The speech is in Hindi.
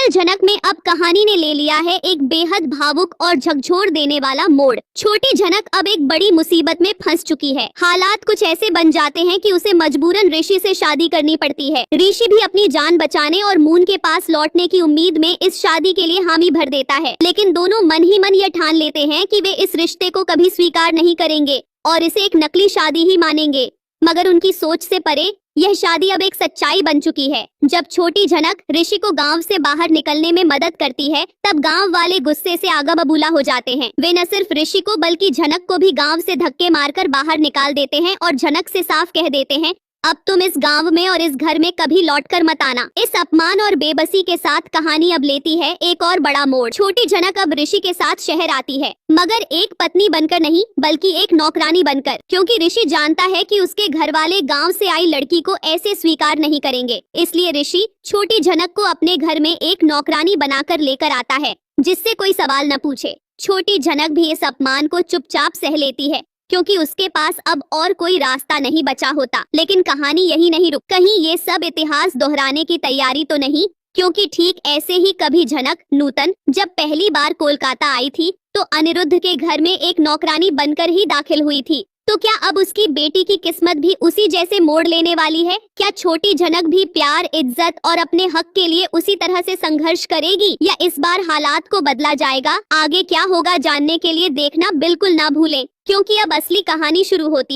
जनक में अब कहानी ने ले लिया है एक बेहद भावुक और झकझोर देने वाला मोड़। छोटी जनक अब एक बड़ी मुसीबत में फंस चुकी है। हालात कुछ ऐसे बन जाते हैं कि उसे मजबूरन ऋषि से शादी करनी पड़ती है। ऋषि भी अपनी जान बचाने और मून के पास लौटने की उम्मीद में इस शादी के लिए हामी भर देता है, लेकिन दोनों मन ही मन ये ठान लेते हैं कि वे इस रिश्ते को कभी स्वीकार नहीं करेंगे और इसे एक नकली शादी ही मानेंगे। मगर उनकी सोच से परे यह शादी अब एक सच्चाई बन चुकी है। जब छोटी जनक ऋषि को गांव से बाहर निकलने में मदद करती है, तब गांव वाले गुस्से से आगा बबूला हो जाते हैं। वे न सिर्फ ऋषि को बल्कि जनक को भी गांव से धक्के मारकर बाहर निकाल देते हैं और जनक से साफ कह देते हैं, अब तुम इस गांव में और इस घर में कभी लौटकर मत आना। इस अपमान और बेबसी के साथ कहानी अब लेती है एक और बड़ा मोड़। छोटी जनक अब ऋषि के साथ शहर आती है, मगर एक पत्नी बनकर नहीं बल्कि एक नौकरानी बनकर, क्योंकि ऋषि जानता है कि उसके घर वाले गांव से आई लड़की को ऐसे स्वीकार नहीं करेंगे। इसलिए ऋषि छोटी जनक को अपने घर में एक नौकरानी बनाकर लेकर आता है, जिससे कोई सवाल न पूछे। छोटी जनक भी इस अपमान को चुपचाप सह लेती है, क्योंकि उसके पास अब और कोई रास्ता नहीं बचा होता। लेकिन कहानी यही नहीं रुक, कहीं ये सब इतिहास दोहराने की तैयारी तो नहीं, क्योंकि ठीक ऐसे ही कभी जनक नूतन जब पहली बार कोलकाता आई थी तो अनिरुद्ध के घर में एक नौकरानी बनकर ही दाखिल हुई थी। तो क्या अब उसकी बेटी की किस्मत भी उसी जैसे मोड़ लेने वाली है? क्या छोटी जनक भी प्यार, इज्जत और अपने हक के लिए उसी तरह से संघर्ष करेगी, या इस बार हालात को बदला जाएगा? आगे क्या होगा जानने के लिए देखना बिल्कुल ना भूलें, क्योंकि अब असली कहानी शुरू होती है।